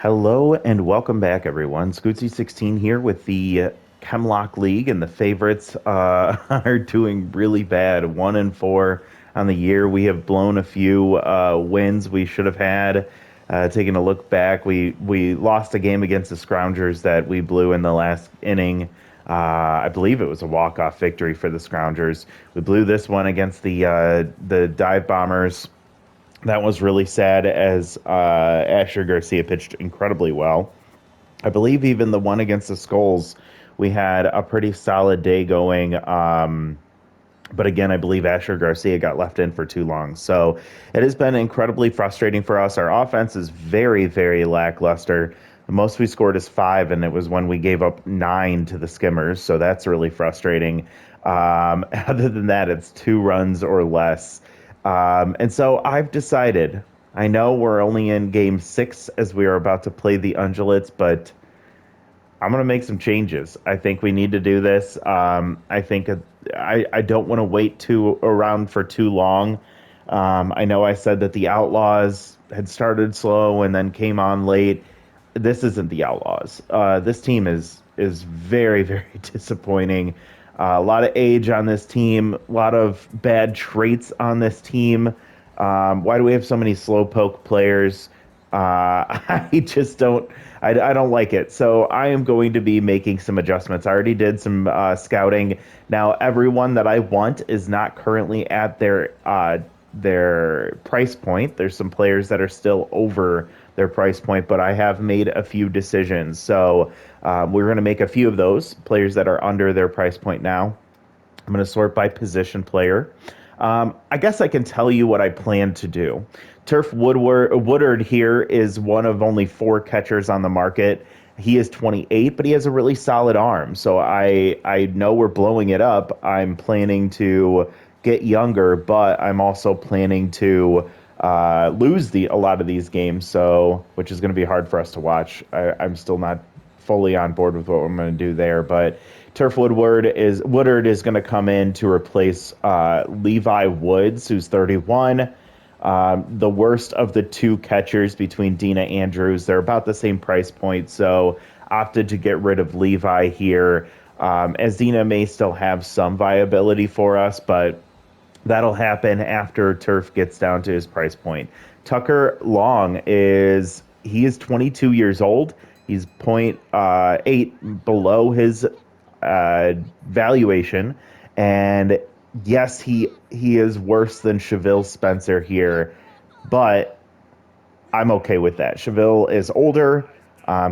Hello and welcome back, everyone. Scootsy16 here with the Chemlock League, and the favorites are doing really bad. 1-4 on the year. We have blown a few wins we should have had. Taking a look back, we lost a game against the Scroungers that we blew in the last inning. I believe it was a walk-off victory for the Scroungers. We blew this one against the Dive Bombers. That was really sad as Asher Garcia pitched incredibly well. I believe even the one against the Skulls, we had a pretty solid day going. But again, I believe Asher Garcia got left in for too long. So it has been incredibly frustrating for us. Our offense is very, very lackluster. The most we scored is 5, and it was when we gave up 9 to the Skimmers. So that's really frustrating. Other than that, it's 2 runs or less. And so I've decided, I know we're only in game 6 as we are about to play the Ungulates, but I'm going to make some changes. I think we need to do this. I think I don't want to wait around for too long. I know I said that the Outlaws had started slow and then came on late. This isn't the Outlaws. This team is very, very disappointing. A lot of age on this team, a lot of bad traits on this team. Why do we have so many slowpoke players? I just don't. I don't like it. So I am going to be making some adjustments. I already did some scouting. Now everyone that I want is not currently at their price point. There's some players that are still over their price point, but I have made a few decisions. So we're going to make a few of those players that are under their price point now. I'm going to sort by position player. I guess I can tell you what I plan to do. Turf Woodard here is one of only 4 catchers on the market. He is 28, but he has a really solid arm. So I know we're blowing it up. I'm planning to get younger, but I'm also planning to lose a lot of these games, so which is going to be hard for us to watch. I'm still not fully on board with what I'm going to do there, but Turf Woodard is going to come in to replace Levi Woods, who's 31. The worst of the 2 catchers between Dina Andrews. They're about the same price point, so opted to get rid of Levi here. As Dina may still have some viability for us, but that'll happen after Turf gets down to his price point. Tucker Long is 22 years old. He's 0.8 below his valuation, and yes, he is worse than Cheville Spencer here, but I'm okay with that. Cheville is older.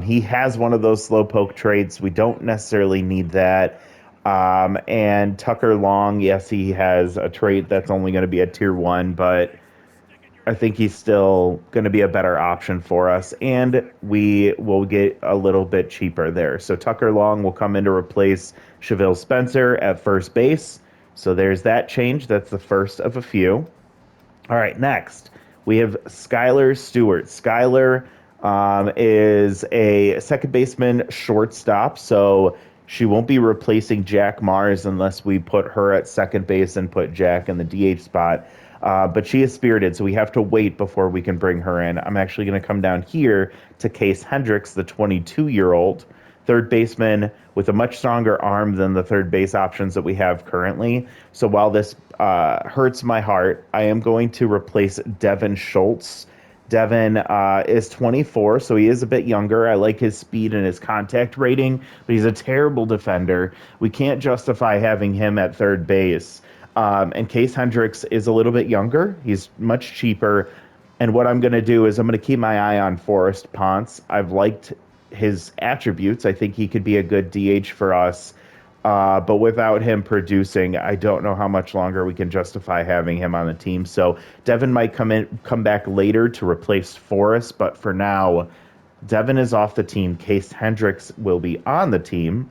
He has one of those slowpoke traits. We don't necessarily need that. And Tucker Long, yes, he has a trait that's only going to be a tier 1, but I think he's still going to be a better option for us, and we will get a little bit cheaper there. So Tucker Long will come in to replace Cheville Spencer at first base. So there's that change. That's the first of a few. All right, next we have Skylar Stewart. Skylar is a second baseman shortstop, so she won't be replacing Jack Mars unless we put her at second base and put Jack in the DH spot. But she is spirited, so we have to wait before we can bring her in. I'm actually going to come down here to Case Hendricks, the 22-year-old third baseman with a much stronger arm than the third base options that we have currently. So while this hurts my heart, I am going to replace Devin Schultz. Devin is 24, so he is a bit younger. I like his speed and his contact rating, but he's a terrible defender. We can't justify having him at third base. And Case Hendricks is a little bit younger. He's much cheaper. And what I'm going to do is I'm going to keep my eye on Forrest Ponce. I've liked his attributes. I think he could be a good DH for us. But without him producing, I don't know how much longer we can justify having him on the team. So Devin might come back later to replace Forrest. But for now, Devin is off the team. Case Hendricks will be on the team.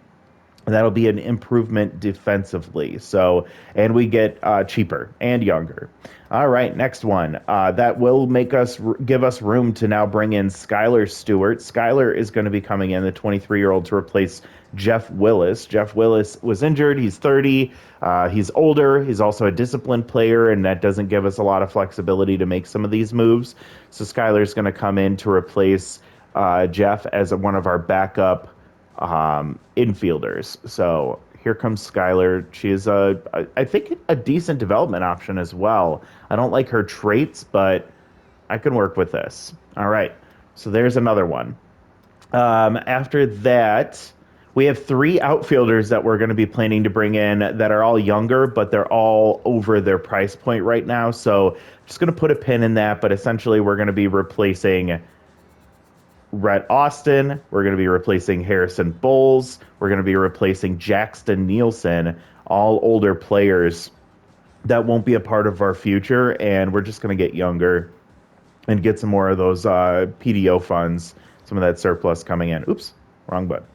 That'll be an improvement defensively. So, and we get cheaper and younger. All right, next one. That will give us room to now bring in Skylar Stewart. Skylar is going to be coming in, the 23-year-old, to replace Jeff Willis. Jeff Willis was injured. He's 30. He's older. He's also a disciplined player, and that doesn't give us a lot of flexibility to make some of these moves. So Skylar's going to come in to replace Jeff as one of our backup infielders. So here comes Skylar. She is I think, a decent development option as well. I don't like her traits, but I can work with this. All right. So there's another one. After that, we have three outfielders that we're going to be planning to bring in that are all younger, but they're all over their price point right now. So just going to put a pin in that. But essentially, we're going to be replacing Rhett Austin. We're going to be replacing Harrison Bowles. We're going to be replacing Jackson Nielsen, all older players that won't be a part of our future. And we're just going to get younger and get some more of those PDO funds, some of that surplus coming in. Oops, wrong button.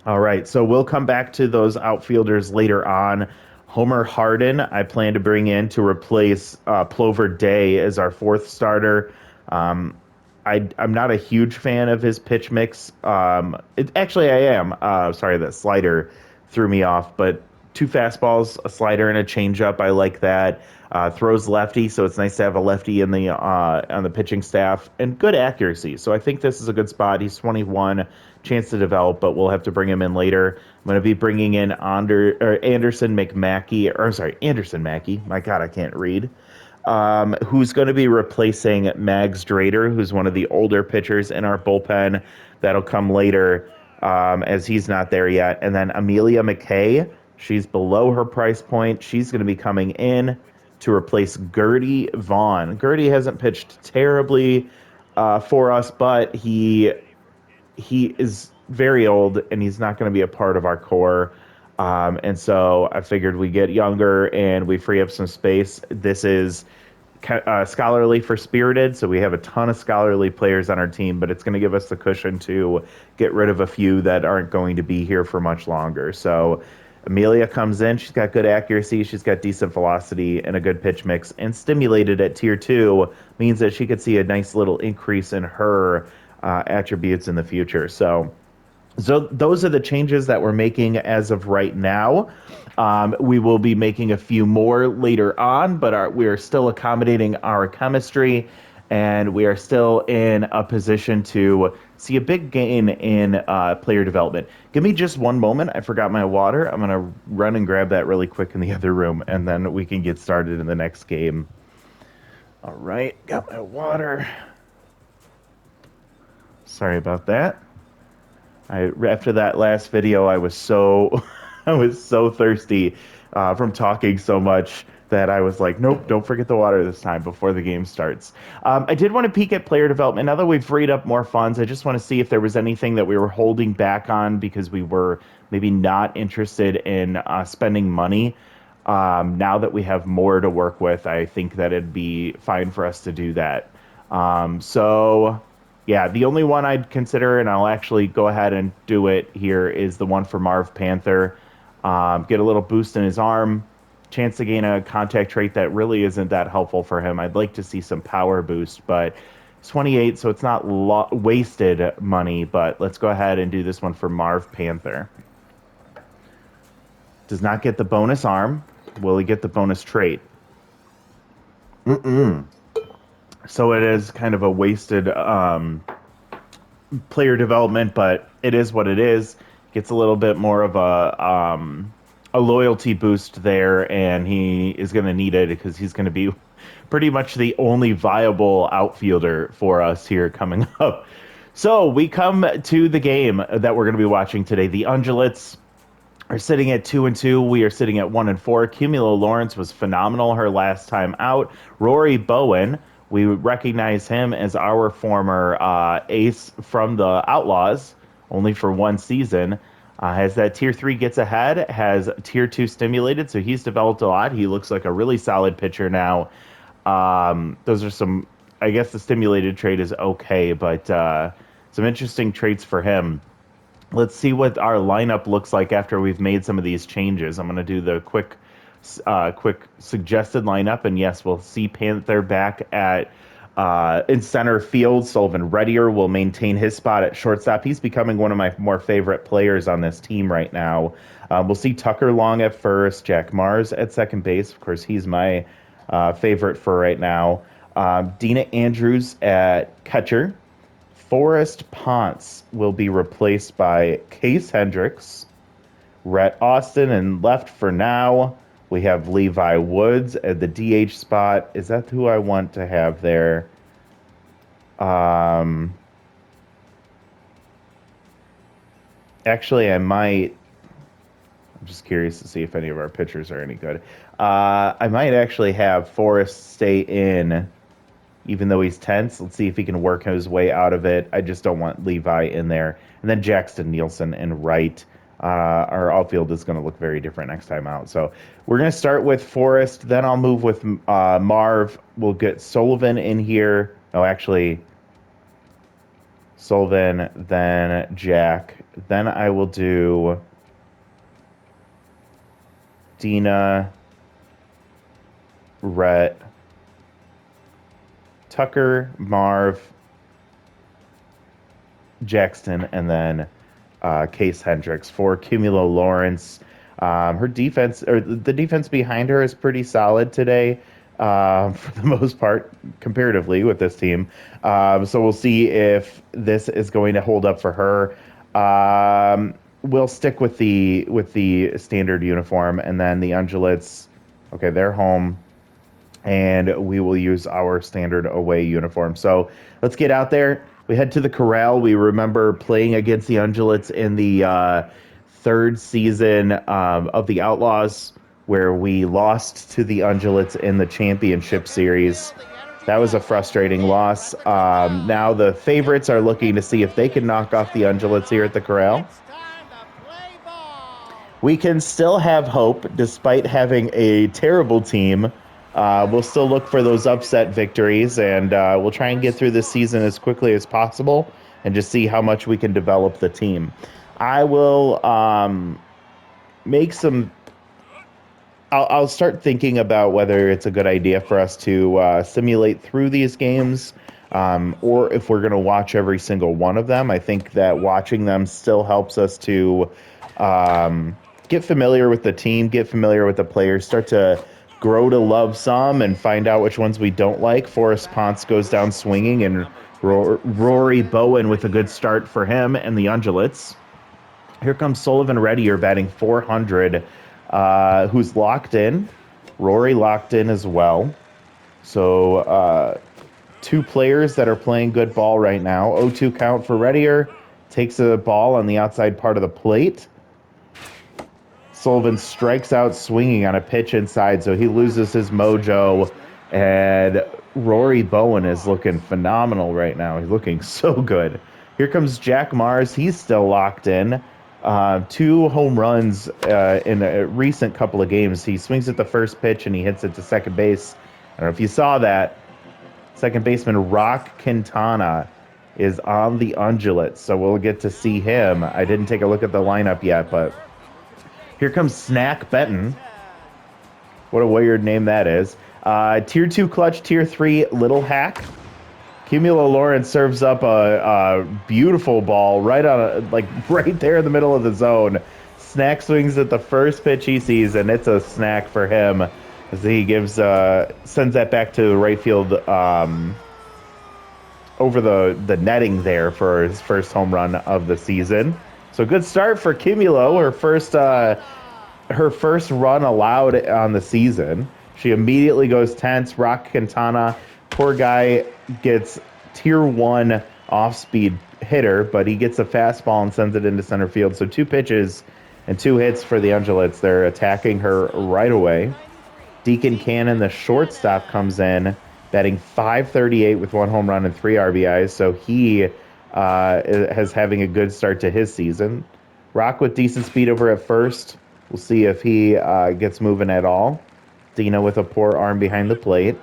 All right, so we'll come back to those outfielders later on. Homer Hardin, I plan to bring in to replace Plover Day as our fourth starter. Um, I'm not a huge fan of his pitch mix. Actually, I am. Sorry, that slider threw me off, but two fastballs, a slider, and a changeup. I like that. Throws lefty, so it's nice to have a lefty in the on the pitching staff, and good accuracy. So I think this is a good spot. He's 21, chance to develop, but we'll have to bring him in later. I'm going to be bringing in Anderson McMackey, or sorry, Anderson Mackey. My God, I can't read. Who's going to be replacing Mags Drader, who's one of the older pitchers in our bullpen. That'll come later, as he's not there yet. And then Amelia McKay, she's below her price point. She's going to be coming in to replace Gertie Vaughn. Gertie hasn't pitched terribly for us, but he is very old and he's not going to be a part of our core. And so I figured we get younger and we free up some space. This is scholarly for Spirited, so we have a ton of scholarly players on our team, but it's going to give us the cushion to get rid of a few that aren't going to be here for much longer. So Amelia comes in. She's got good accuracy. She's got decent velocity and a good pitch mix. And stimulated at tier 2 means that she could see a nice little increase in her attributes in the future. So those are the changes that we're making as of right now. We will be making a few more later on, but we are still accommodating our chemistry, and we are still in a position to see a big gain in player development. Give me just one moment. I forgot my water. I'm going to run and grab that really quick in the other room, and then we can get started in the next game. All right, got my water. Sorry about that. After that last video, I was so I was so thirsty from talking so much that I was like, nope, don't forget the water this time before the game starts. I did want to peek at player development. Now that we've freed up more funds, I just want to see if there was anything that we were holding back on because we were maybe not interested in spending money. Now that we have more to work with, I think that it'd be fine for us to do that. So yeah, the only one I'd consider, and I'll actually go ahead and do it here, is the one for Marv Panther. Get a little boost in his arm, chance to gain a contact trait that really isn't that helpful for him. I'd like to see some power boost, but it's 28, so it's not wasted money, but let's go ahead and do this one for Marv Panther. Does not get the bonus arm. Will he get the bonus trait? So it is kind of a wasted player development, but it is what it is. Gets a little bit more of a loyalty boost there, and he is going to need it because he's going to be pretty much the only viable outfielder for us here coming up. So we come to the game that we're going to be watching today. The Ungulates are sitting at 2-2. We are sitting at 1-4. Cumulo Lawrence was phenomenal her last time out. Rory Bowen, we recognize him as our former ace from the Outlaws, only for one season. Has that tier 3 gets ahead, has tier 2 stimulated, so he's developed a lot. He looks like a really solid pitcher now. Those are some, I guess the stimulated trait is okay, but some interesting traits for him. Let's see what our lineup looks like after we've made some of these changes. I'm going to do the quick suggested lineup, and yes, we'll see Panther back at in center field. Sullivan Reddier will maintain his spot at shortstop. He's becoming one of my more favorite players on this team right now. We'll see Tucker Long at first, Jack Mars at second base. Of course, he's my favorite for right now. Dina Andrews at catcher. Forrest Ponce will be replaced by Case Hendricks, Rhett Austin, and left for now, we have Levi Woods at the DH spot. Is that who I want to have there? Actually, I might. I'm just curious to see if any of our pitchers are any good. I might actually have Forrest stay in, even though he's tense. Let's see if he can work his way out of it. I just don't want Levi in there. And then Jackson Nielsen and right. Our outfield is going to look very different next time out. So we're going to start with Forrest. Then I'll move with Marv. We'll get Sullivan in here. Oh, actually, Sullivan, then Jack. Then I will do Dina, Rhett, Tucker, Marv, Jackson, and then Case Hendricks for Cumulo Lawrence. Her defense, or the defense behind her, is pretty solid today, for the most part, comparatively with this team. So we'll see if this is going to hold up for her. We'll stick with the standard uniform, and then the Ungulates. Okay, they're home, and we will use our standard away uniform. So let's get out there. We head to the corral. We remember playing against the Ungulates in the third season of the Outlaws, where we lost to the Ungulates in the championship series. That was a frustrating loss. Now the favorites are looking to see if they can knock off the Ungulates here at the corral. We can still have hope despite having a terrible team. We'll still look for those upset victories, and we'll try and get through this season as quickly as possible and just see how much we can develop the team. I will make some... I'll start thinking about whether it's a good idea for us to simulate through these games, or if we're going to watch every single one of them. I think that watching them still helps us to get familiar with the team, get familiar with the players, start to grow to love some and find out which ones we don't like. Forrest Ponce goes down swinging, and Rory Bowen with a good start for him and the Ungulates. Here comes Sullivan Reddier batting 400, who's locked in. Rory locked in as well. So two players that are playing good ball right now. 0-2 count for Reddier. Takes a ball on the outside part of the plate. Sullivan strikes out swinging on a pitch inside, so he loses his mojo. And Rory Bowen is looking phenomenal right now. He's looking so good. Here comes Jack Mars. He's still locked in. 2 home runs in a recent couple of games. He swings at the first pitch and he hits it to second base. I don't know if you saw that. Second baseman Rock Quintana is on the Ungulates, so we'll get to see him. I didn't take a look at the lineup yet, but here comes Snack Benton. What a weird name that is. Tier 2 clutch, Tier 3 little hack. Cumulo Lawrence serves up a beautiful ball right there in the middle of the zone. Snack swings at the first pitch he sees, and it's a snack for him as he sends that back to right field over the netting there for his first home run of the season. So good start for Cumulo, her first run allowed on the season. She immediately goes tense. Rock Quintana, poor guy, gets Tier 1 off-speed hitter, but he gets a fastball and sends it into center field. So 2 pitches and 2 hits for the Ungulates. They're attacking her right away. Deacon Cannon, the shortstop, comes in, batting .538 with 1 home run and 3 RBIs. So he is having a good start to his season. Rock with decent speed over at first. We'll see if he gets moving at all. Dina with a poor arm behind the plate.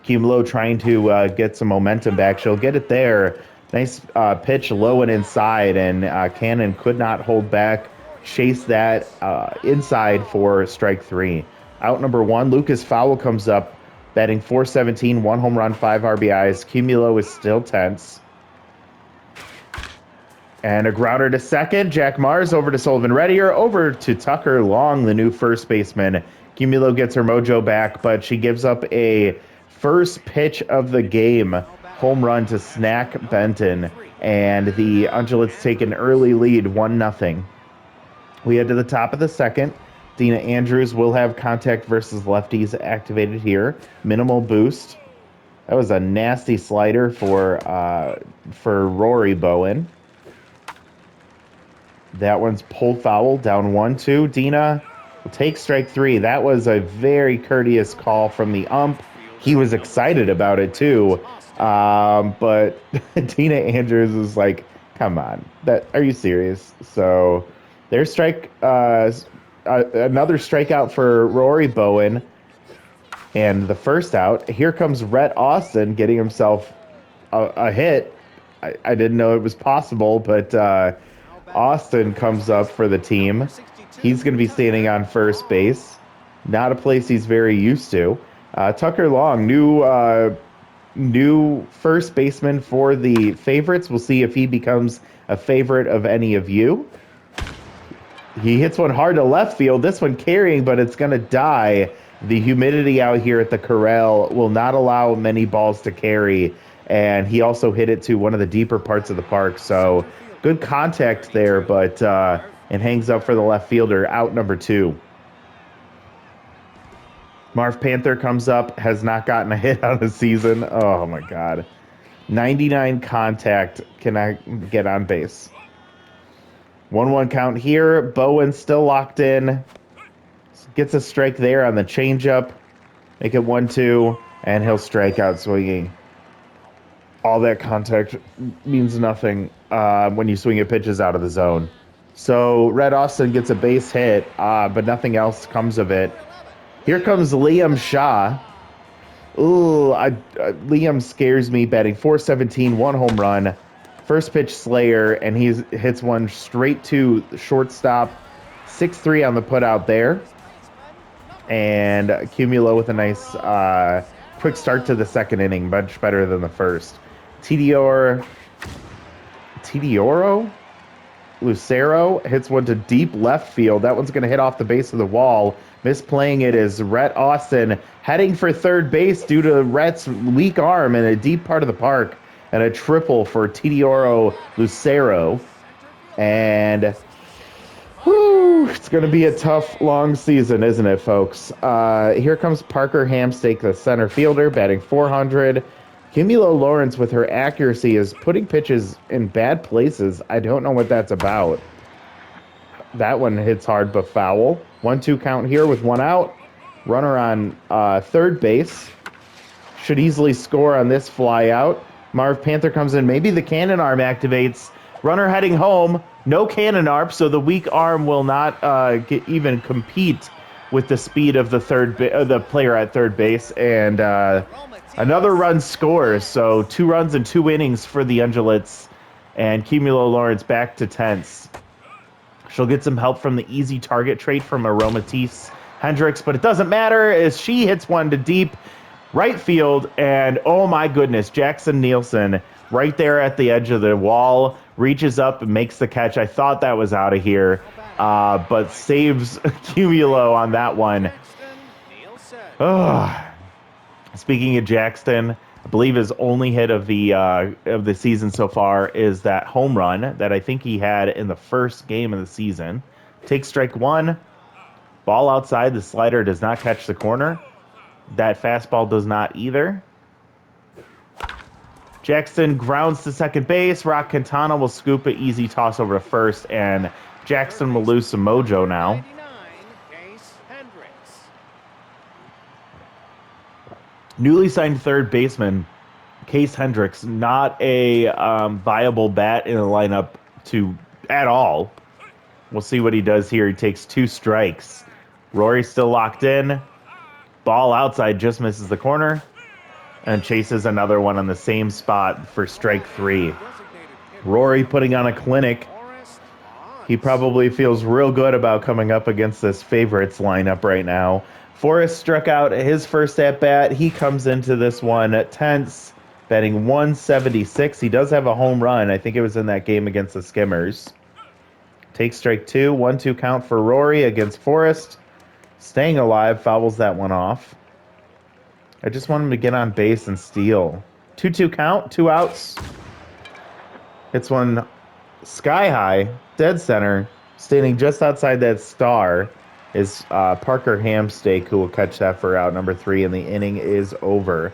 Cumulo trying to get some momentum back. She'll get it there. Nice pitch low and inside, and Cannon could not hold back. Chase that inside for strike 3. Out number 1, Lucas Fowle comes up, batting .417, 1 home run, 5 RBIs. Cumulo is still tense. And a grounder to second. Jack Mars over to Sullivan Reddier, over to Tucker Long, the new first baseman. Cumulo gets her mojo back, but she gives up a first pitch of the game home run to snack Benton, and the Ungulates take an early lead, 1-0. We head to the top of the second. Dina Andrews will have contact versus lefties activated here. Minimal boost. That was a nasty slider for Rory Bowen. That one's pulled foul, down 1-2. Dina will take strike 3. That was a very courteous call from the ump. He was excited about it too. But Dina Andrews was like, come on, are you serious? So there's another strikeout for Rory Bowen. And the first out, here comes Rhett Austin getting himself a hit. I didn't know it was possible, but Austin comes up for the team. He's going to be standing on first base. Not a place he's very used to. Tucker Long, new first baseman for the favorites. We'll see if he becomes a favorite of any of you. He hits one hard to left field. This one carrying, but it's going to die. The humidity out here at the Corral will not allow many balls to carry, and he also hit it to one of the deeper parts of the park. So good contact there, but it hangs up for the left fielder, out number 2. Marv Panther comes up, has not gotten a hit on the season. Oh, my God. 99 contact, cannot get on base. 1-1 count here. Bowen still locked in. Gets a strike there on the changeup. Make it 1-2, and he'll strike out swinging. All that contact means nothing when you swing at pitches out of the zone. So Red Austin gets a base hit, but nothing else comes of it. Here comes Liam Shaw. Ooh, Liam scares me, batting .417, 1 home run. First pitch Slayer, and he hits one straight to shortstop. 6-3 on the putout there. And Cumulo with a nice quick start to the second inning, much better than the first. Tidioro Lucero hits one to deep left field. That one's going to hit off the base of the wall. Misplaying it is Rhett Austin heading for third base due to Rhett's weak arm in a deep part of the park. And a triple for Tidioro Lucero. And it's going to be a tough, long season, isn't it, folks? Here comes Parker Hamstake, the center fielder, batting .400. Cumulo Lawrence, with her accuracy, is putting pitches in bad places. I don't know what that's about. That one hits hard but foul. 1-2 count here with 1 out. Runner on third base. Should easily score on this fly out. Marv Panther comes in. Maybe the cannon arm activates. Runner heading home. No cannon arm, so the weak arm will not even compete with the speed of the player at third base. And another run scores. So 2 runs in 2 innings for the Ungulates. And Cumulo Lawrence back to 10th. She'll get some help from the easy target trait from Aromatisse Hendricks, but it doesn't matter as she hits one to deep right field. And oh my goodness, Jackson Nielsen right there at the edge of the wall reaches up and makes the catch. I thought that was out of here, but saves Cumulo on that one. Speaking of Jackson, I believe his only hit of the season so far is that home run that I think he had in the first game of the season. Takes strike 1. Ball outside. The slider does not catch the corner. That fastball does not either. Jackson grounds to second base. Rock Quintana will scoop it. Easy toss over to first, and Jackson will lose some mojo now. Newly signed third baseman Case Hendricks, not a viable bat in the lineup at all. We'll see what he does here. He takes 2 strikes. Rory's still locked in. Ball outside, just misses the corner. And chases another one on the same spot for strike 3. Rory putting on a clinic. He probably feels real good about coming up against this favorites lineup right now. Forrest struck out his first at-bat. He comes into this one tense, batting .176. He does have a home run. I think it was in that game against the Skimmers. Takes strike 2. 1-2 count for Rory against Forrest. Staying alive, fouls that one off. I just want him to get on base and steal. 2-2 count, 2 outs. Hits one sky high, dead center. Standing just outside that star is Parker Hamsteak, who will catch that for out number 3, and the inning is over.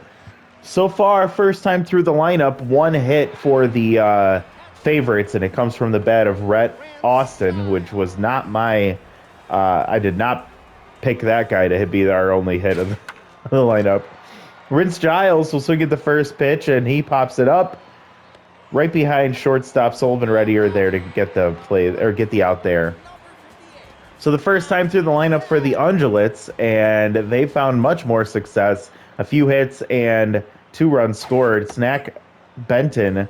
So far, first time through the lineup, 1 hit for the favorites, and it comes from the bat of Rhett Austin, which was not my... I did not pick that guy to be our only hit of the lineup. Rince Giles will swing at the first pitch, and he pops it up. Right behind shortstop Sullivan Reddy are there to get the play or get the out there. So the first time through the lineup for the Ungulates, and they found much more success. A few hits and 2 runs scored. Snack Benton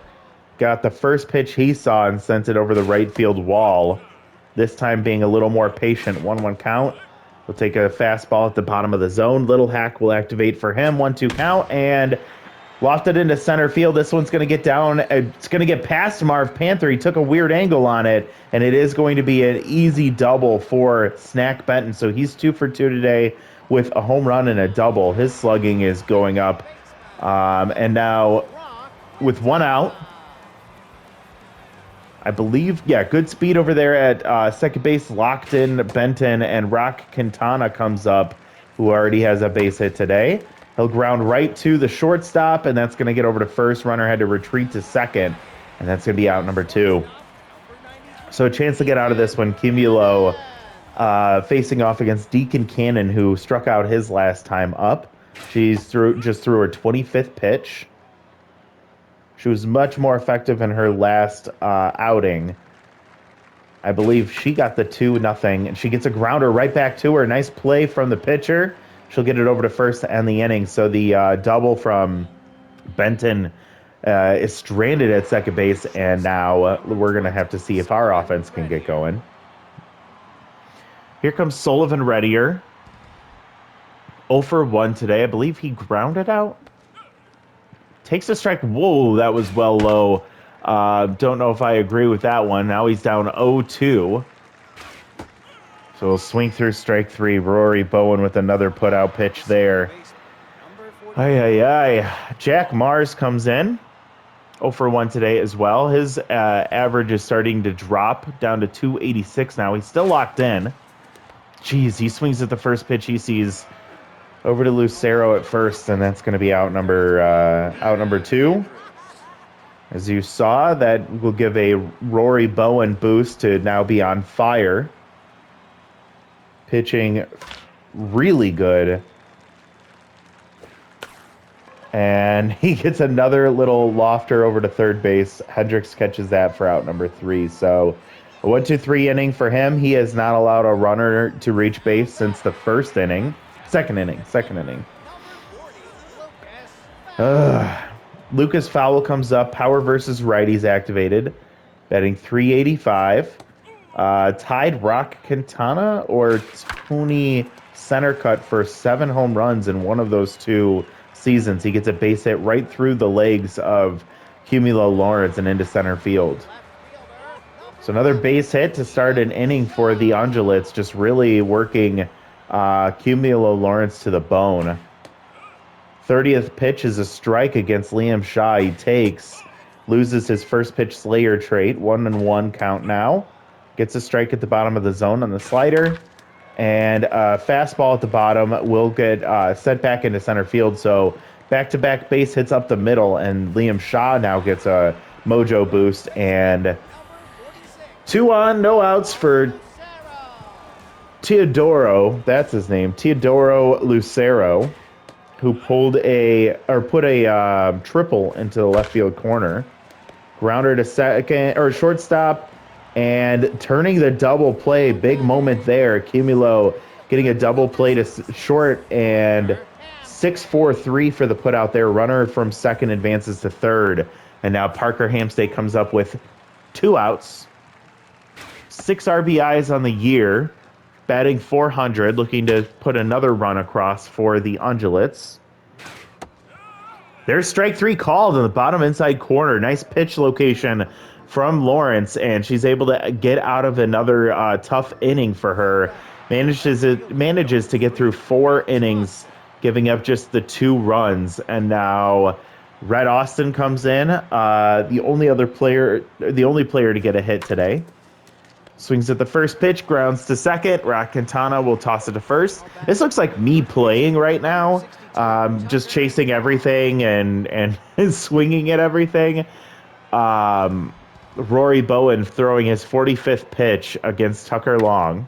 got the first pitch he saw and sent it over the right field wall. This time being a little more patient. 1-1 count. We'll take a fastball at the bottom of the zone. Little hack will activate for him. 1-2 count, and lofted into center field. This one's going to get down. It's going to get past Marv Panther. He took a weird angle on it, and it is going to be an easy double for Snack Benton. So he's 2 for 2 today with a home run and a double. His slugging is going up. And now with 1 out, I believe, yeah, good speed over there at second base. Locked in Benton, and Rock Quintana comes up, who already has a base hit today. He'll ground right to the shortstop, and that's going to get over to first. Runner had to retreat to second, and that's going to be out number 2. So a chance to get out of this one. Cumulo facing off against Deacon Cannon, who struck out his last time up. She's just threw her 25th pitch. She was much more effective in her last outing. I believe she got the 2-0, and she gets a grounder right back to her. Nice play from the pitcher. She'll get it over to first to end the inning. So the double from Benton is stranded at second base, and now we're going to have to see if our offense can get going. Here comes Sullivan Reddier. 0 for 1 today. I believe he grounded out. Takes a strike. Whoa, that was well low. Don't know if I agree with that one. Now he's down 0-2. So we'll swing through strike 3. Rory Bowen with another put-out pitch there. Jack Mars comes in. 0 for 1 today as well. His average is starting to drop down to 286 now. He's still locked in. Jeez, he swings at the first pitch he sees over to Lucero at first, and that's going to be out number 2. As you saw, that will give a Rory Bowen boost to now be on fire. Pitching really good. And he gets another little lofter over to third base. Hendricks catches that for out number 3. So a 1-2-3 inning for him. He has not allowed a runner to reach base since the second inning. Lucas Fowle comes up. Power versus righties activated. Batting .385. Tied Rock Quintana or Tony Centercut for 7 home runs in one of those 2 seasons. He gets a base hit right through the legs of Cumulo Lawrence and into center field. So another base hit to start an inning for the Ungulates, just really working Cumulo Lawrence to the bone. 30th pitch is a strike against Liam Shaw. He loses his first pitch Slayer trait. 1-1 count now. Gets a strike at the bottom of the zone on the slider. And fastball at the bottom will get sent back into center field. So back-to-back base hits up the middle, and Liam Shaw now gets a mojo boost. And 2 on, no outs for Teodoro. That's his name, Teodoro Lucero, who put a triple into the left field corner. Grounder to second or shortstop. And turning the double play, big moment there. Cumulo getting a double play to short, and 6-4-3 for the put out there. Runner from second advances to third. And now Parker Hamsteak comes up with 2 outs. 6 RBIs on the year. Batting .400, looking to put another run across for the Ungulates. There's strike 3 called in the bottom inside corner. Nice pitch location from Lawrence, and she's able to get out of another tough inning for her. Manages to get through 4 innings, giving up just the 2 runs. And now Red Austin comes in, the only player to get a hit today. Swings at the first pitch, grounds to second. Rock Quintana will toss it to first. This looks like me playing right now, just chasing everything and swinging at everything. Rory Bowen throwing his 45th pitch against Tucker Long.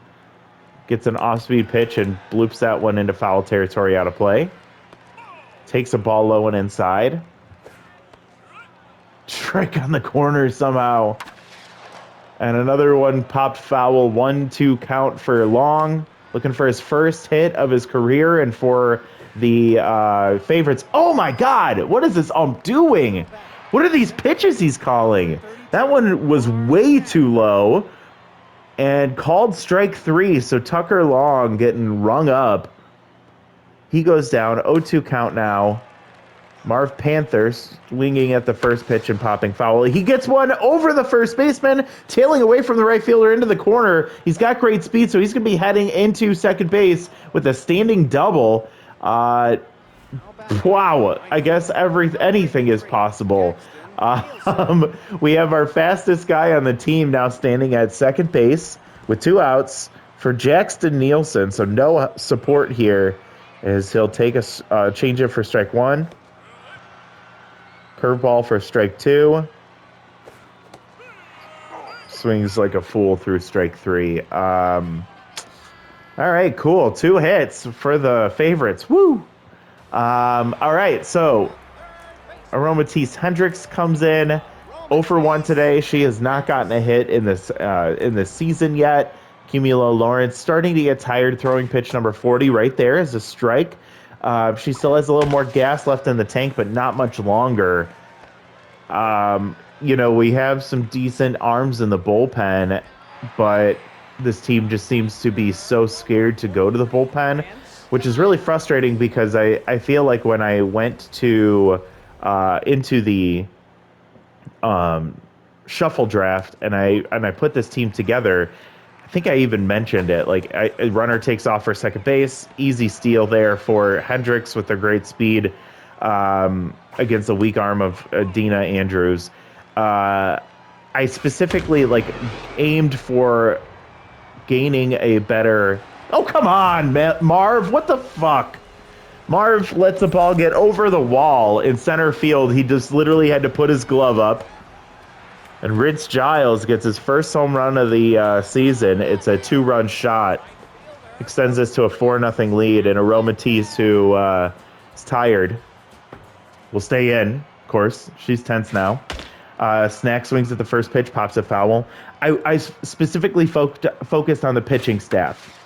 Gets an off-speed pitch and bloops that one into foul territory out of play. Takes a ball low and inside. Strike on the corner somehow. And another one popped foul. 1-2 count for Long. Looking for his first hit of his career and for the favorites. Oh my God! What is this ump doing? What are these pitches he's calling? That one was way too low and called strike 3. So Tucker Long getting rung up. He goes down. 0-2 count now. Marv Panthers swinging at the first pitch and popping foul. He gets one over the first baseman, tailing away from the right fielder into the corner. He's got great speed, so he's going to be heading into second base with a standing double. Wow, I guess anything is possible. We have our fastest guy on the team now standing at second base with 2 outs for Jackson Nielsen. So no support here as he'll take a changeup for strike 1. Curveball for strike 2. Swings like a fool through strike 3. All right, cool. 2 hits for the favorites. Woo! All right, so Aromatisse Hendricks comes in. 0 for 1 today. She has not gotten a hit in this season yet. Cumulo Lawrence starting to get tired. Throwing pitch number 40 right there is a strike. She still has a little more gas left in the tank, but not much longer. We have some decent arms in the bullpen, but this team just seems to be so scared to go to the bullpen, which is really frustrating because I feel like when I went to into the shuffle draft and I put this team together, I think I even mentioned it. Like, a runner takes off for second base, easy steal there for Hendricks with their great speed against the weak arm of Dina Andrews. I specifically aimed for gaining a better. Oh, come on, Marv! What the fuck? Marv lets the ball get over the wall in center field. He just literally had to put his glove up. And Rich Giles gets his first home run of the season. It's a 2-run shot. Extends this to a 4-0 lead. And Aromatisse, who is tired, will stay in, of course. She's tense now. Snack swings at the first pitch, pops a foul. I specifically focused on the pitching staff.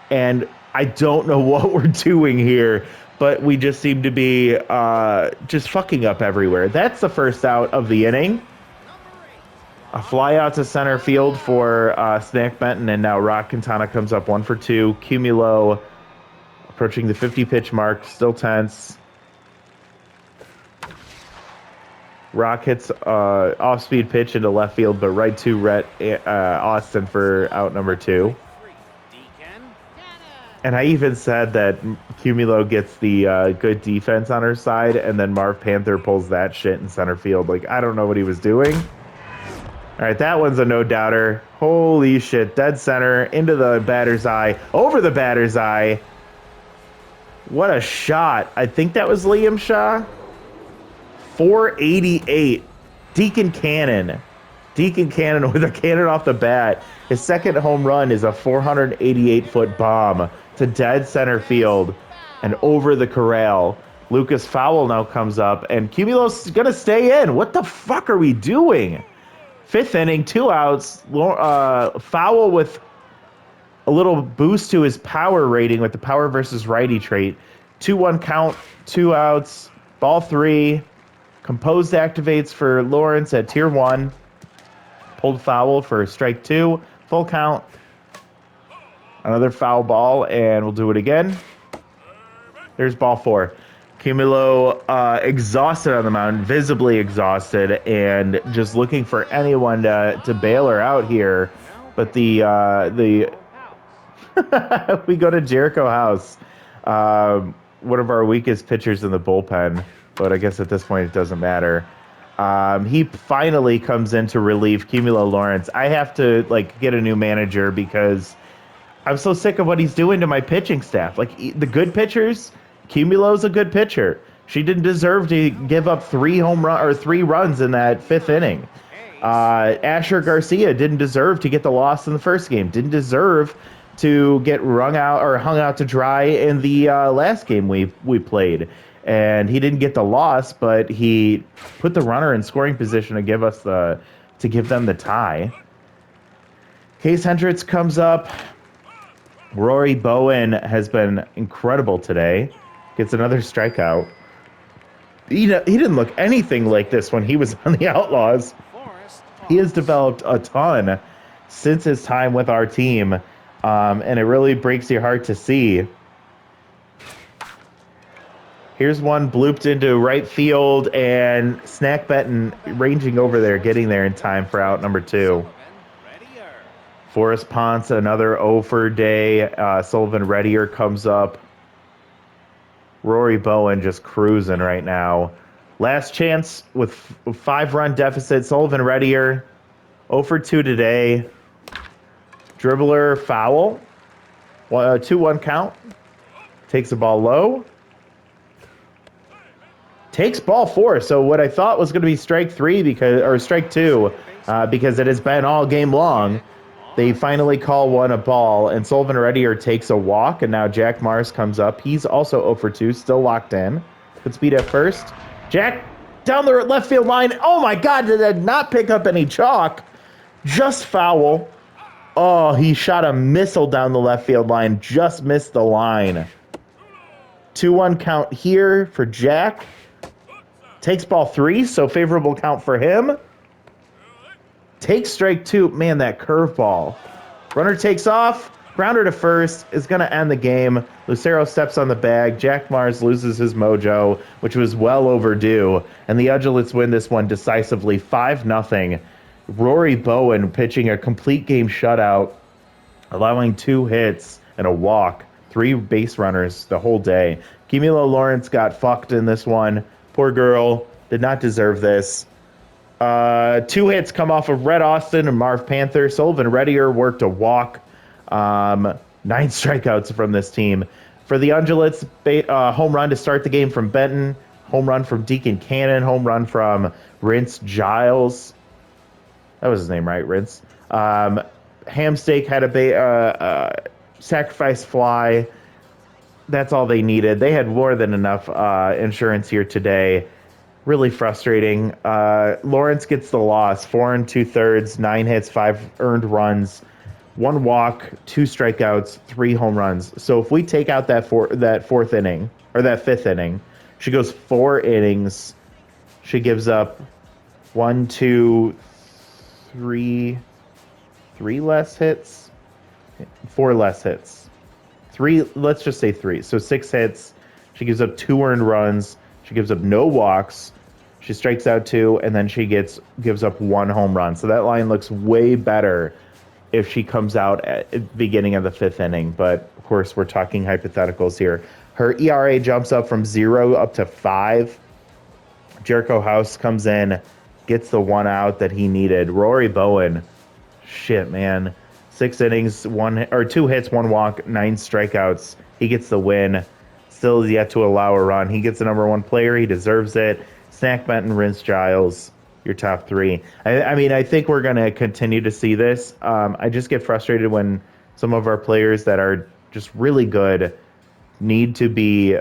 And I don't know what we're doing here, but we just seem to be just fucking up everywhere. That's the first out of the inning. A fly out to center field for Snack Benton, and now Rock Quintana comes up 1 for 2. Cumulo approaching the 50-pitch mark, still tense. Rock hits off-speed pitch into left field, but right to Rhett Austin for out number 2. And I even said that Cumulo gets the good defense on her side, and then Marv Panther pulls that shit in center field. Like, I don't know what he was doing. All right, that one's a no-doubter. Holy shit, dead center, into the batter's eye, over the batter's eye. What a shot. I think that was Liam Shaw. 488. Deacon Cannon with a cannon off the bat. His second home run is a 488-foot bomb to dead center field and over the corral. Lucas Fowl now comes up, and Cumulo's going to stay in. What the fuck are we doing? 5th inning, 2 outs. Fowl with a little boost to his power rating with the power versus righty trait. 2-1 count, 2 outs, ball 3. Composed activates for Lawrence at tier 1. Pulled foul for strike 2. Full count. Another foul ball, and we'll do it again. There's ball 4. Cumulo exhausted on the mound, visibly exhausted, and just looking for anyone to bail her out here. But the we go to Jericho House, one of our weakest pitchers in the bullpen. but I guess at this point it doesn't matter. He finally comes in to relieve Cumulo Lawrence. I have to get a new manager because I'm so sick of what he's doing to my pitching staff. The good pitchers, Cumulo's a good pitcher. She didn't deserve to give up 3 runs in that 5th inning. Asher Garcia didn't deserve to get the loss in the first game. Didn't deserve to get hung out to dry in the last game we played. And he didn't get the loss, but he put the runner in scoring position to give them the tie. Case Hendricks comes up. Rory Bowen has been incredible today. Gets another strikeout. He didn't look anything like this when he was on the Outlaws. He has developed a ton since his time with our team, and it really breaks your heart to see. Here's one blooped into right field, and Snack Benton ranging over there, getting there in time for out number 2. Forrest Ponce, another 0 for day. Sullivan Reddier comes up. Rory Bowen just cruising right now. Last chance with 5-run deficit. Sullivan Reddier, 0 for 2 today. Dribbler foul. 2-1 count. Takes the ball low. Takes ball 4. So what I thought was going to be strike 2 because it has been all game long. They finally call one a ball, and Sullivan Reddier takes a walk, and now Jack Mars comes up. He's also 0 for 2, still locked in. Good speed at first. Jack down the left field line. Oh my God, did that not pick up any chalk? Just foul. Oh, he shot a missile down the left field line, just missed the line. 2-1 count here for Jack. Takes ball 3, so favorable count for him. Takes strike 2. Man, that curveball. Runner takes off. Grounder to first is going to end the game. Lucero steps on the bag. Jack Mars loses his mojo, which was well overdue. And the Ungulates win this one decisively 5-0. Rory Bowen pitching a complete game shutout, allowing 2 hits and a walk. 3 base runners the whole day. Cumulo Lawrence got fucked in this one. Poor girl. Did not deserve this. 2 hits come off of Red Austin and Marv Panther. Sullivan Reddier worked a walk. 9 strikeouts from this team. For the Ungulates, home run to start the game from Benton. Home run from Deacon Cannon. Home run from Rince Giles. That was his name, right? Rince. Hamsteak had a sacrifice fly. That's all they needed. They had more than enough insurance here today. Really frustrating. Lawrence gets the loss. 4 2/3, 9 hits, 5 earned runs, 1 walk, 2 strikeouts, 3 home runs. So if we take out that 4th inning or that 5th inning, she goes 4 innings. She gives up 1, 2, 3 less hits, 4 less hits. 3. Let's just say 3. So 6 hits. She gives up 2 earned runs. She gives up no walks. She strikes out 2, and then she gives up 1 home run. So that line looks way better if she comes out at the beginning of the 5th inning. But, of course, we're talking hypotheticals here. Her ERA jumps up from 0 up to 5. Jericho House comes in, gets the 1 out that he needed. Rory Bowen, shit, man. 6 innings, 2 hits, 1 walk, 9 strikeouts. He gets the win. Still is yet to allow a run. He gets the number 1 player. He deserves it. Snack Benton, Rince Giles, your top 3. I mean, I think we're going to continue to see this. I just get frustrated when some of our players that are just really good need to be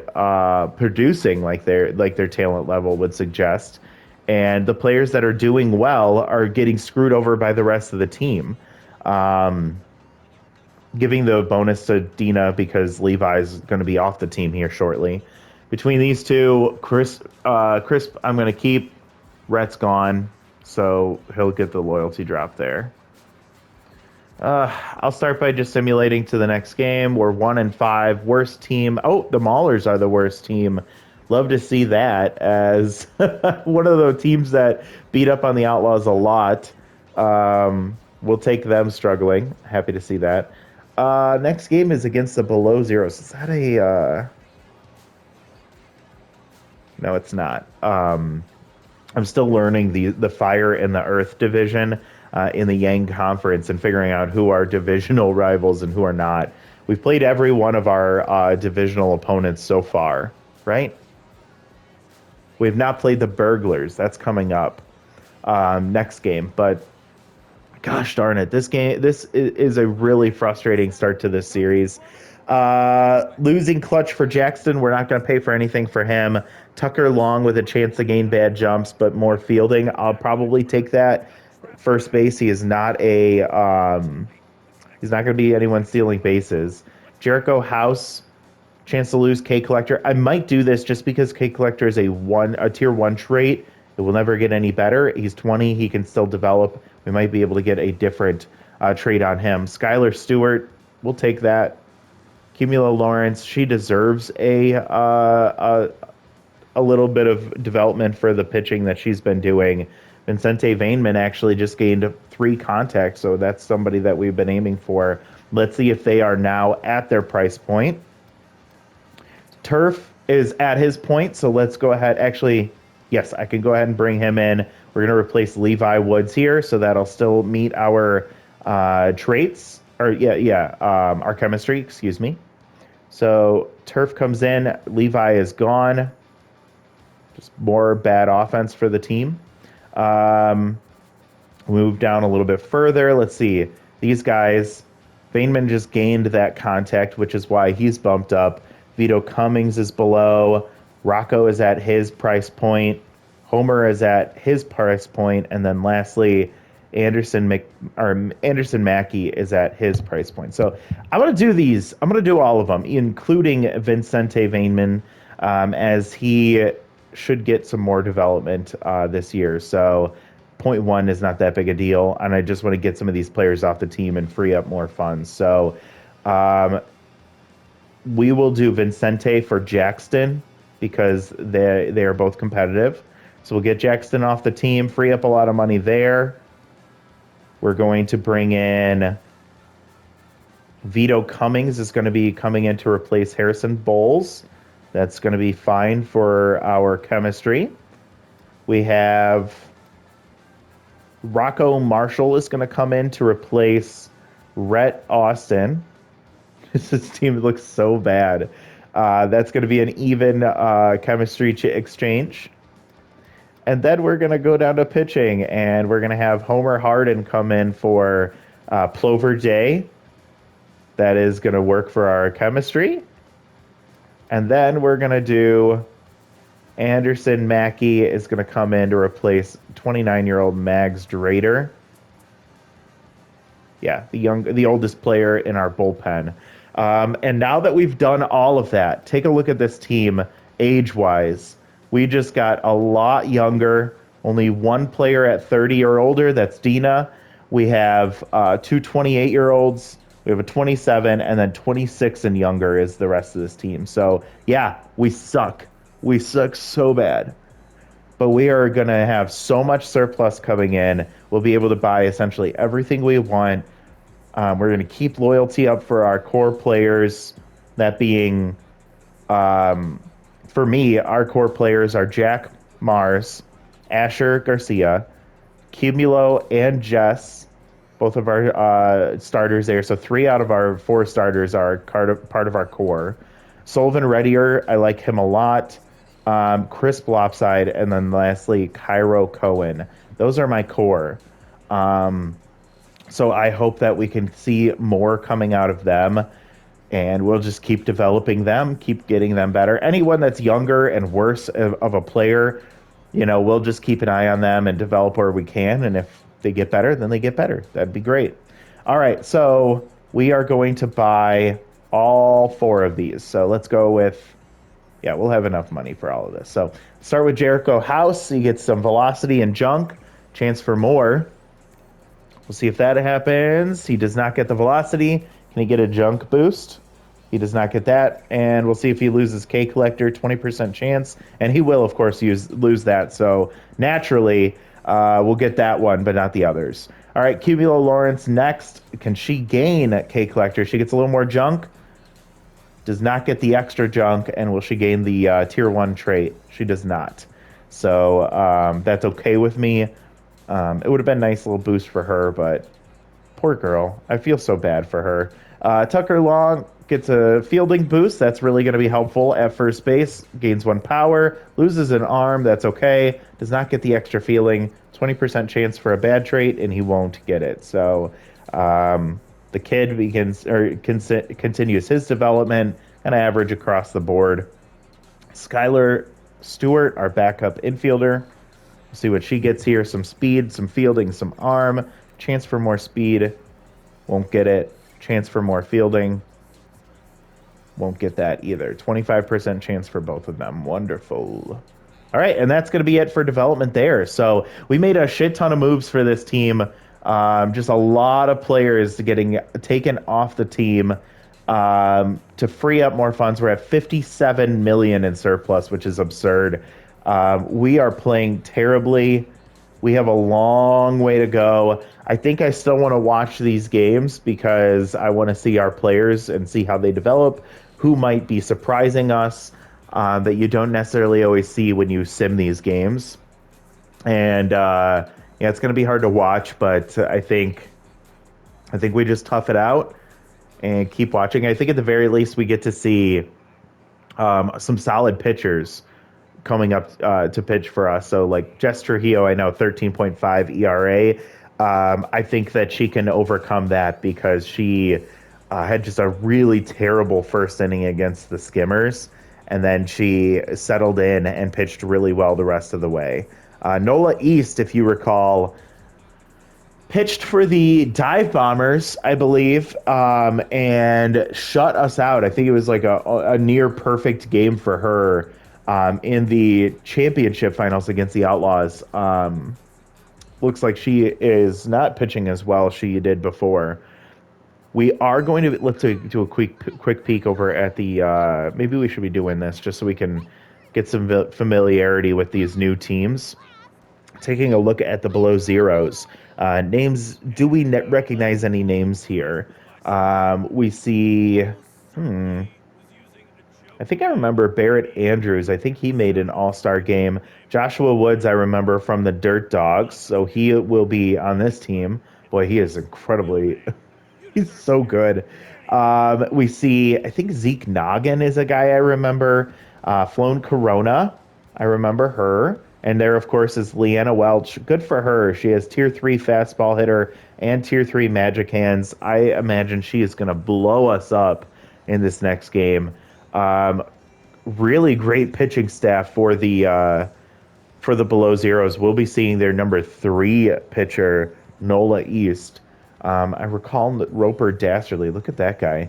producing like their talent level would suggest. And the players that are doing well are getting screwed over by the rest of the team. Giving the bonus to Dina because Levi's going to be off the team here shortly. Between these two, Chris, I'm going to keep. Rhett's gone, so he'll get the loyalty drop there. I'll start by just simulating to the next game. We're 1-5, worst team. Oh, the Maulers are the worst team. Love to see that as one of the teams that beat up on the Outlaws a lot. We'll take them struggling. Happy to see that. Next game is against the Below Zeros. Is that a... No, it's not. I'm still learning the fire and the earth division in the Yang Conference and figuring out who are divisional rivals and who are not. We've played every one of our divisional opponents so far, right? We've not played the Burglars. That's coming up next game. But gosh darn it, this is a really frustrating start to this series. Losing clutch for Jackson. We're not going to pay for anything for him. Tucker Long with a chance to gain bad jumps, but more fielding. I'll probably take that. First base, he is not a he's not going to be anyone stealing bases. Jericho House, chance to lose K Collector. I might do this just because K Collector is a tier 1 trait. It will never get any better. He's 20, he can still develop. We might be able to get a different trait on him. Skylar Stewart, we'll take that. Cumulo Lawrence, she deserves a little bit of development for the pitching that she's been doing. Vincente Vainman actually just gained 3 contacts, so that's somebody that we've been aiming for. Let's see if they are now at their price point. Turf is at his point, so let's go ahead. Actually, yes, I can go ahead and bring him in. We're going to replace Levi Woods here, so that'll still meet our traits. Or, our chemistry, excuse me. So Turf comes in. Levi is gone. Just more bad offense for the team. Move down a little bit further. Let's see. These guys, Vainman just gained that contact, which is why he's bumped up. Vito Cummings is below. Rocco is at his price point. Homer is at his price point. And then lastly, Anderson Mackey is at his price point. So I'm going to do these. I'm going to do all of them, including Vincente Vainman, as he should get some more development this year. So 0.1 is not that big a deal, and I just want to get some of these players off the team and free up more funds. So we will do Vincente for Jackson because they are both competitive. So we'll get Jackson off the team, free up a lot of money there. We're going to bring in Vito Cummings is going to be coming in to replace Harrison Bowles. That's going to be fine for our chemistry. We have Rocco Marshall is going to come in to replace Rhett Austin. This team looks so bad. That's going to be an even chemistry exchange. And then we're going to go down to pitching, and we're going to have Homer Harden come in for Plover Day. That is going to work for our chemistry. And then we're going to do Anderson Mackey is going to come in to replace 29-year-old Mags Drader. Yeah, the oldest player in our bullpen. And now that we've done all of that, take a look at this team age-wise. We just got a lot younger. Only one player at 30 or older. That's Dina. We have 2 28-year-olds. We have a 27, and then 26 and younger is the rest of this team. So, yeah, we suck. We suck so bad. But we are going to have so much surplus coming in. We'll be able to buy essentially everything we want. We're going to keep loyalty up for our core players. That being, for me, our core players are Jack Mars, Asher Garcia, Cumulo, and Jess. Both of our starters there. So 3 out of our 4 starters are part of our core. Sullivan Reddier, I like him a lot. Chris Blopside, and then lastly, Cairo Cohen. Those are my core. So I hope that we can see more coming out of them, and we'll just keep developing them, keep getting them better. Anyone that's younger and worse of a player, we'll just keep an eye on them and develop where we can, and if they get better, then they get better. That'd be great. All right, so we are going to buy all 4 of these. So let's go with, we'll have enough money for all of this. So start with Jericho House. He gets some velocity and junk. Chance for more. We'll see if that happens. He does not get the velocity. Can he get a junk boost? He does not get that. And we'll see if he loses K Collector, 20% chance. And he will, of course, lose that. So naturally, we'll get that one, but not the others. All right, Cumulo Lawrence next. Can she gain K Collector? She gets a little more junk. does not get the extra junk, and will she gain the tier 1 trait? She does not. So that's okay with me. It would have been a nice little boost for her, but poor girl. I feel so bad for her. Tucker Long gets a fielding boost. That's really going to be helpful at first base. Gains 1 power. Loses an arm. That's okay. Does not get the extra feeling. 20% chance for a bad trait, and he won't get it. So the kid continues his development and average across the board. Skylar Stewart, our backup infielder. We'll see what she gets here. Some speed, some fielding, some arm. Chance for more speed. Won't get it. Chance for more fielding. Won't get that either. 25% chance for both of them. Wonderful. All right, and that's going to be it for development there. So we made a shit ton of moves for this team. Just a lot of players getting taken off the team to free up more funds. We're at 57 million in surplus, which is absurd. We are playing terribly. We have a long way to go. I think I still want to watch these games because I want to see our players and see how they develop, who might be surprising us that you don't necessarily always see when you sim these games. And yeah, it's going to be hard to watch, but I think we just tough it out and keep watching. I think at the very least we get to see some solid pitchers coming up to pitch for us. So like Jess Trujillo, I know 13.5 ERA. I think that she can overcome that because she had just a really terrible first inning against the Skimmers, and then she settled in and pitched really well the rest of the way. Nola East, if you recall, pitched for the Dive Bombers, I believe, and shut us out. I think it was like a near perfect game for her in the championship finals against the Outlaws. Looks like she is not pitching as well as she did before. We are going to look to do a quick peek over at the. Maybe we should be doing this just so we can get some familiarity with these new teams. Taking a look at the below zeros. Names, do we recognize any names here? We see, I think I remember Barrett Andrews. I think he made an all-star game. Joshua Woods, I remember from the Dirt Dogs, so he will be on this team. Boy, he is incredibly, he's so good. We see, I think Zeke Noggin is a guy I remember. Flown Corona, I remember her. And there, of course, is Leanna Welch. Good for her. She has Tier 3 fastball hitter and Tier 3 magic hands. I imagine she is going to blow us up in this next game. Really great pitching staff for the below zeros. We'll be seeing their number 3 pitcher, Nola East. I recall Roper Dastardly. Look at that guy.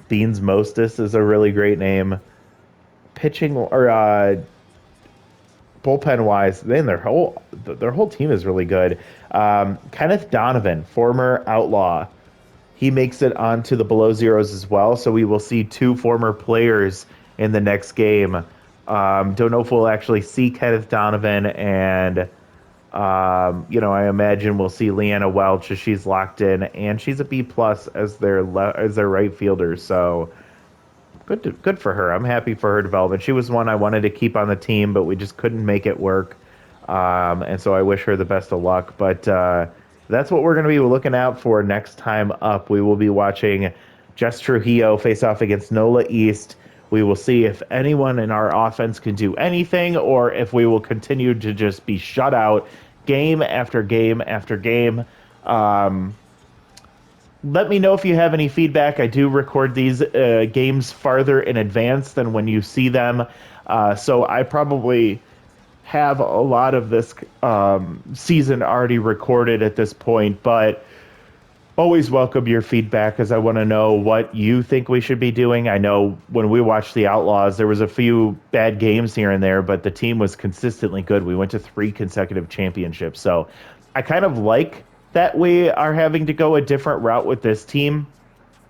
Beans Mostis is a really great name. Pitching or bullpen wise, then their whole team is really good. Kenneth Donovan, former Outlaw, he makes it onto the below zeros as well. So we will see 2 former players in the next game. Don't know if we'll actually see Kenneth Donovan, and I imagine we'll see Leanna Welch as she's locked in, and she's a B plus as their right fielder. So. Good for her. I'm happy for her development. She was one I wanted to keep on the team, but we just couldn't make it work. And so I wish her the best of luck. But that's what we're going to be looking out for next time up. We will be watching Jess Trujillo face off against Nola East. We will see if anyone in our offense can do anything, or if we will continue to just be shut out game after game after game. Let me know if you have any feedback. I do record these games farther in advance than when you see them. So I probably have a lot of this season already recorded at this point, but always welcome your feedback because I want to know what you think we should be doing. I know when we watched the Outlaws, there was a few bad games here and there, but the team was consistently good. We went to 3 consecutive championships. So I kind of like that we are having to go a different route with this team.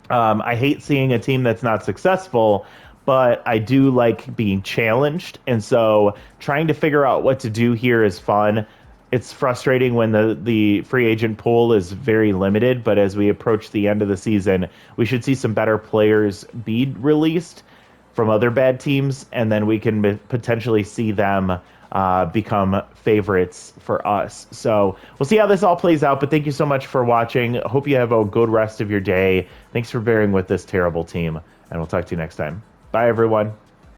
I hate seeing a team that's not successful, but I do like being challenged. And so trying to figure out what to do here is fun. it's frustrating when the free agent pool is very limited, but as we approach the end of the season, we should see some better players be released from other bad teams, and then we can potentially see them become favorites for us. So we'll see how this all plays out, but thank you so much for watching. Hope you have a good rest of your day. Thanks for bearing with this terrible team, and we'll talk to you next time. Bye, everyone.